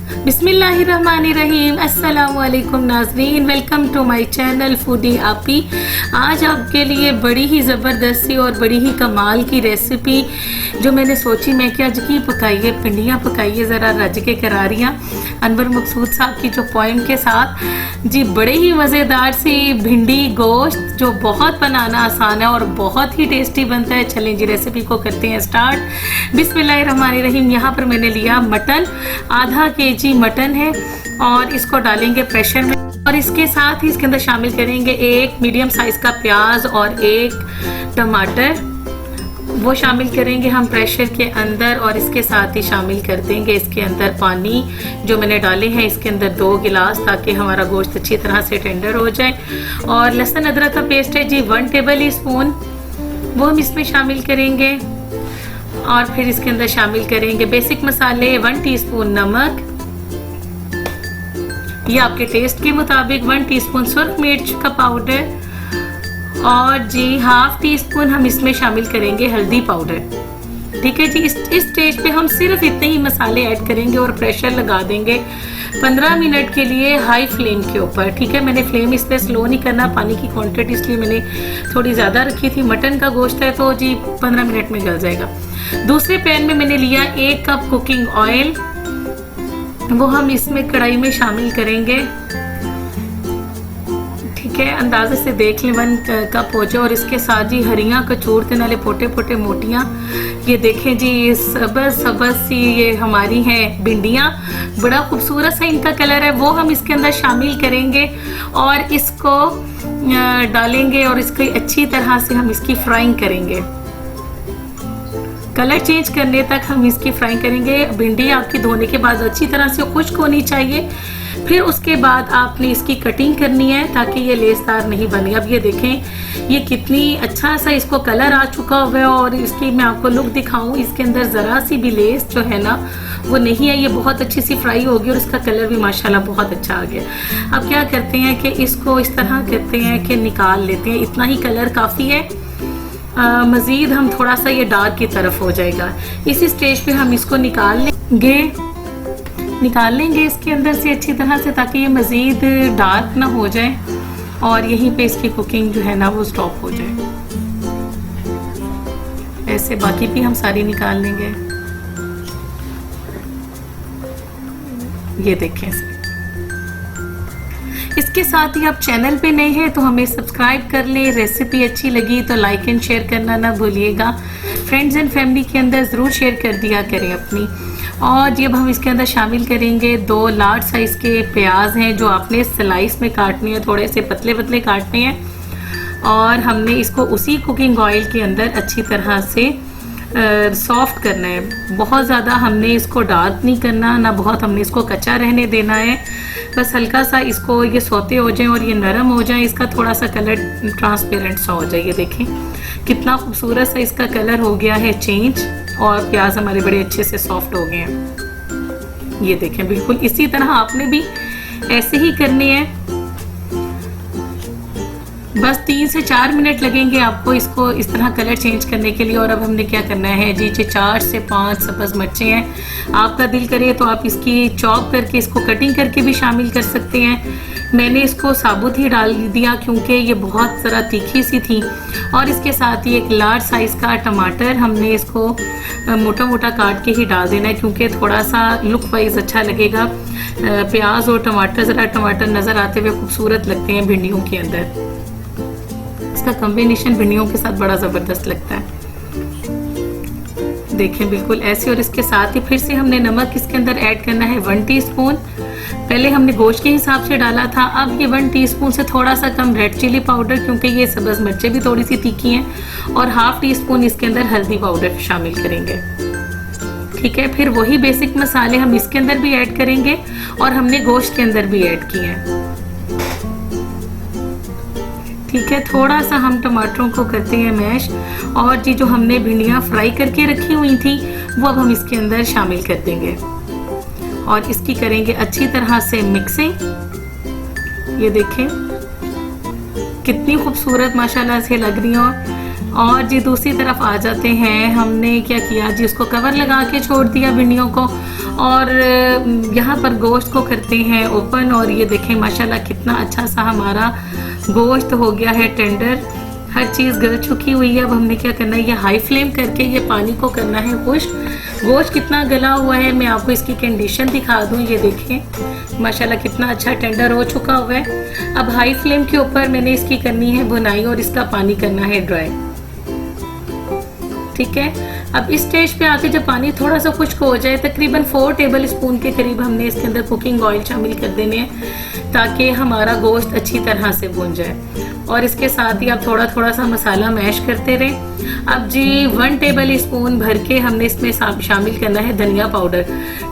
बिस्मिल्लाहिर्रहमानिर्रहीम। अस्सलामुअलैकुम नाज़रीन, welcome to my channel foodie Aapi. आज आपके लिए बड़ी ही ज़बरदस्त सी और बड़ी ही कमाल की रेसिपी जो मैंने सोची मैं कि आज की पकाइए, भिंडियाँ पकाइए ज़रा रज के करारियाँ, अनवर मकसूद साहब की जो पोइम के साथ जी। बड़े ही मज़ेदार सी भिंडी गोश्त जो बहुत बनाना आसान है और बहुत ही टेस्टी बनता है। चलें जी रेसिपी को करते हैं स्टार्ट। बिस्मिल्लाहिर्रहमानिर्रहीम। यहाँ पर मैंने लिया मटन, आधा केजी मटन है और इसको डालेंगे प्रेशर में और इसके साथ ही इसके अंदर शामिल करेंगे एक मीडियम साइज का प्याज और एक टमाटर, वो शामिल करेंगे हम प्रेशर के अंदर। और इसके साथ ही शामिल कर देंगे इसके अंदर पानी जो मैंने डाले हैं इसके अंदर 2 गिलास, ताकि हमारा गोश्त अच्छी तरह से टेंडर हो जाए। और लहसुन अदरक का पेस्ट है जी 1 टेबल स्पून, वो हम इसमें शामिल करेंगे। और फिर इसके अंदर शामिल करेंगे बेसिक मसाले, 1 टीस्पून नमक, ये आपके टेस्ट के मुताबिक, 1 टीस्पून सुर्ख मिर्च का पाउडर और जी 1/2 टीस्पून हम इसमें शामिल करेंगे हल्दी पाउडर। ठीक है जी। इस स्टेज पे हम सिर्फ इतने ही मसाले ऐड करेंगे और प्रेशर लगा देंगे 15 मिनट के लिए हाई फ्लेम के ऊपर। ठीक है, मैंने फ्लेम इस पे स्लो नहीं करना, पानी की क्वांटिटी इसलिए मैंने थोड़ी ज़्यादा रखी थी। मटन का गोश्त है तो जी 15 मिनट में गल जाएगा। दूसरे पैन में मैंने लिया 1 कप कुकिंग ऑयल, वो हम इसमें कढ़ाई में शामिल करेंगे। ठीक है, अंदाजे से देख लें 1 कप हो जाए। और इसके साथ जी हरियाँ कचूर के नाले पोटे पोटे मोटियाँ, ये देखें जी ये सबज सी ये हमारी हैं भिंडियाँ, बड़ा खूबसूरत सा इनका कलर है, वो हम इसके अंदर शामिल करेंगे और इसको डालेंगे और इसकी अच्छी तरह से हम इसकी फ्राइंग करेंगे। कलर चेंज करने तक हम इसकी फ्राइंग करेंगे। भिंडी आपकी धोने के बाद अच्छी तरह से खुश्क होनी चाहिए। फिर उसके बाद आपने इसकी कटिंग करनी है ताकि ये लेसदार नहीं बने। अब ये देखें ये कितनी अच्छा सा इसको कलर आ चुका हुआ है और इसकी मैं आपको लुक दिखाऊं, इसके अंदर ज़रा सी भी लेस जो है ना वो नहीं है, ये बहुत अच्छी सी फ्राई होगी और इसका कलर भी माशाल्लाह बहुत अच्छा आ गया। अब क्या करते हैं कि इसको इस तरह करते हैं कि निकाल लेते हैं, इतना ही कलर काफ़ी है। मज़ीद हम थोड़ा सा ये डार्क की तरफ हो जाएगा। इसी स्टेज पे हम इसको निकाल लेंगे इसके अंदर से अच्छी तरह से, ताकि ये मज़ीद डार्क ना हो जाए और यहीं पे इसकी कुकिंग जो है ना वो स्टॉप हो जाए। ऐसे बाकी भी हम सारी निकाल लेंगे। ये देखें, इसके साथ ही आप चैनल पे नए हैं तो हमें सब्सक्राइब कर लें। रेसिपी अच्छी लगी तो लाइक एंड शेयर करना ना भूलिएगा। फ्रेंड्स एंड फैमिली के अंदर ज़रूर शेयर कर दिया करें अपनी। और जब हम इसके अंदर शामिल करेंगे 2 लार्ज साइज़ के प्याज हैं जो आपने स्लाइस में काटने हैं, थोड़े से पतले पतले काटने हैं। और हमने इसको उसी कुकिंग ऑयल के अंदर अच्छी तरह से सॉफ्ट करना है। बहुत ज़्यादा हमने इसको डार्क नहीं करना, ना बहुत हमने इसको कच्चा रहने देना है। बस हल्का सा इसको ये सोते हो जाए और ये नरम हो जाए, इसका थोड़ा सा कलर ट्रांसपेरेंट सा हो जाए। ये देखें कितना खूबसूरत सा इसका कलर हो गया है चेंज और प्याज हमारे बड़े अच्छे से सॉफ्ट हो गए हैं। ये देखें बिल्कुल इसी तरह आपने भी ऐसे ही करनी है। बस 3 से 4 मिनट लगेंगे आपको इसको इस तरह कलर चेंज करने के लिए। और अब हमने क्या करना है जी 4 से 5 सब्ज़ मिर्चें हैं। आपका दिल करे तो आप इसकी चॉप करके इसको कटिंग करके भी शामिल कर सकते हैं। मैंने इसको साबुत ही डाल दिया क्योंकि ये बहुत ज़रा तीखी सी थी। और इसके साथ ही 1 लार्ज साइज़ का टमाटर, हमने इसको मोटा मोटा काट के ही डाल देना है क्योंकि थोड़ा सा लुक वाइज अच्छा लगेगा। प्याज और टमाटर, ज़रा टमाटर नज़र आते हुए खूबसूरत लगते हैं भिंडियों के अंदर। इसका कॉम्बिनेशन भिंडियों के साथ बड़ा ज़बरदस्त लगता है। देखें बिल्कुल ऐसे। और इसके साथ ही फिर से हमने नमक इसके अंदर ऐड करना है 1 टीस्पून। पहले हमने गोश्त के हिसाब से डाला था, अब ये 1 टीस्पून से थोड़ा सा कम रेड चिली पाउडर, क्योंकि ये सब्ज़ मिर्चें भी थोड़ी सी तीखी हैं। और 1/2 टीस्पून इसके अंदर हल्दी पाउडर शामिल करेंगे। ठीक है, फिर वही बेसिक मसाले हम इसके अंदर भी ऐड करेंगे और हमने गोश्त के अंदर भी ऐड किए हैं। ठीक है, थोड़ा सा हम टमाटरों को करते हैं मैश। और जी जो हमने भिंडियाँ फ्राई करके रखी हुई थी वो अब हम इसके अंदर शामिल कर देंगे और इसकी करेंगे अच्छी तरह से मिक्सिंग। ये देखें कितनी खूबसूरत माशाल्लाह से लग रही हैं। और जी दूसरी तरफ आ जाते हैं, हमने क्या किया जी उसको कवर लगा के छोड़ दिया भिंडियों को और यहाँ पर गोश्त को करते हैं ओपन और ये देखें माशाल्लाह कितना अच्छा सा हमारा गोश्त हो गया है टेंडर, हर चीज़ गल चुकी हुई है। अब हमने क्या करना है, ये हाई फ्लेम करके ये पानी को करना है खुश्क। गोश्त कितना गला हुआ है मैं आपको इसकी कंडीशन दिखा दूँ, ये देखें माशाल्लाह कितना अच्छा टेंडर हो चुका हुआ है। अब हाई फ्लेम के ऊपर मैंने इसकी करनी है भुनाई और इसका पानी करना है ड्राई, ठीक है। अब इस स्टेज पे आके जब पानी थोड़ा सा खुश्क हो जाए, तकरीबन 4 टेबल स्पून के करीब हमने इसके अंदर कुकिंग ऑयल शामिल कर देने हैं ताकि हमारा गोश्त अच्छी तरह से भुन जाए। और इसके साथ ही आप थोड़ा थोड़ा सा मसाला मैश करते रहें। अब जी 1 टेबल स्पून भर के हमने इसमें शामिल करना है धनिया पाउडर,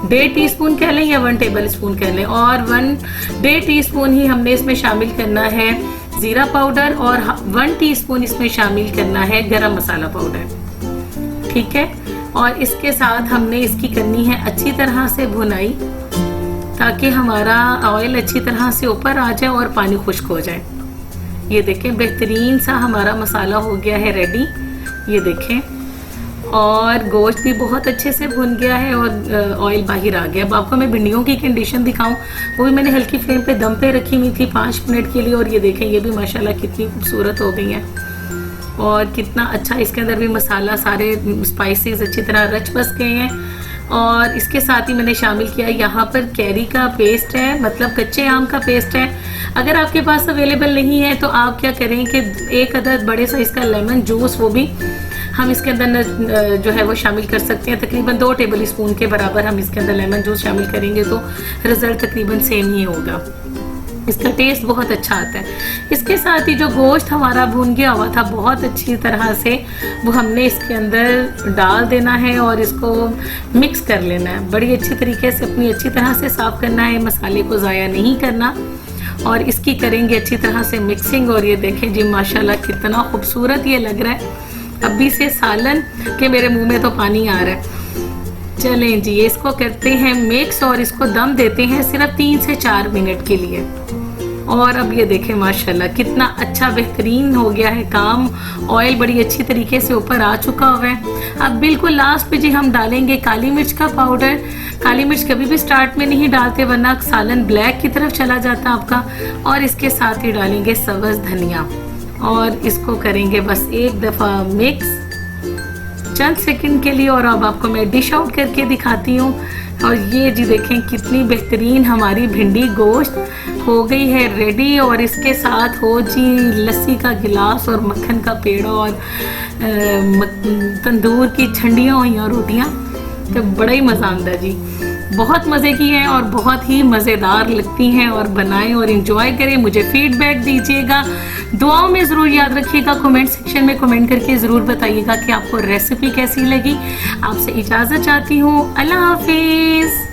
1.5 टीस्पून कह लें या 1 टेबल स्पून कह लें, और 1.5 टीस्पून ही हमने इसमें शामिल करना है ज़ीरा पाउडर और 1 टीस्पून इसमें शामिल करना है गरम मसाला पाउडर, ठीक है। और इसके साथ हमने इसकी करनी है अच्छी तरह से भुनाई ताकि हमारा ऑयल अच्छी तरह से ऊपर आ जाए और पानी खुश्क हो जाए। ये देखें बेहतरीन सा हमारा मसाला हो गया है रेडी, ये देखें, और गोश्त भी बहुत अच्छे से भुन गया है और ऑयल बाहर आ गया। अब आपको मैं भिंडियों की कंडीशन दिखाऊं, वो भी मैंने हल्की फ्लेम पे दम पे रखी हुई थी 5 मिनट के लिए, और ये देखें ये भी माशाल्लाह कितनी खूबसूरत हो गई हैं और कितना अच्छा इसके अंदर भी मसाला सारे स्पाइसेस अच्छी तरह रच बस गए हैं। और इसके साथ ही मैंने शामिल किया यहाँ पर कैरी का पेस्ट है, मतलब कच्चे आम का पेस्ट है। अगर आपके पास अवेलेबल नहीं है तो आप क्या करें कि 1 अदद बड़े साइज का लेमन जूस, वो भी हम इसके अंदर जो है वो शामिल कर सकते हैं। तकरीबन 2 टेबल स्पून के बराबर हम इसके अंदर लेमन जूस शामिल करेंगे तो रिजल्ट तकरीबन सेम ही होगा, इसका टेस्ट बहुत अच्छा आता है। इसके साथ ही जो गोश्त हमारा भून गया हुआ था बहुत अच्छी तरह से, वो हमने इसके अंदर डाल देना है और इसको मिक्स कर लेना है। बड़ी अच्छी तरीके से अपनी अच्छी तरह से साफ करना है, मसाले को ज़ाया नहीं करना, और इसकी करेंगे अच्छी तरह से मिक्सिंग। और ये देखें जी माशाल्लाह कितना खूबसूरत ये लग रहा है, अभी से सालन के मेरे मुँह में तो पानी आ रहा है। चलें जी इसको करते हैं मिक्स और इसको दम देते हैं सिर्फ 3 से 4 मिनट के लिए। और अब ये देखें माशाल्लाह कितना अच्छा बेहतरीन हो गया है काम, ऑयल बड़ी अच्छी तरीके से ऊपर आ चुका हुआ है। अब बिल्कुल लास्ट पे जी हम डालेंगे काली मिर्च का पाउडर। काली मिर्च कभी भी स्टार्ट में नहीं डालते वरना सालन ब्लैक की तरफ चला जाता आपका। और इसके साथ ही डालेंगे सब्ज़ धनिया और इसको करेंगे बस एक दफ़ा मिक्स चंद सेकंड के लिए। और अब आपको मैं डिश आउट करके दिखाती हूँ। और ये जी देखें कितनी बेहतरीन हमारी भिंडी गोश्त हो गई है रेडी। और इसके साथ हो जी लस्सी का गिलास और मक्खन का पेड़ा और तंदूर की ठंडियाँ हुई और रोटियाँ, तो बड़ा ही मज़ा आता जी। बहुत मज़े की हैं और बहुत ही मज़ेदार लगती हैं। और बनाएं और इंजॉय करें, मुझे फीडबैक दीजिएगा, दुआओं में ज़रूर याद रखिएगा, कमेंट सेक्शन में कमेंट करके ज़रूर बताइएगा कि आपको रेसिपी कैसी लगी। आपसे इजाज़त चाहती हूँ, अल्लाह हाफिज़।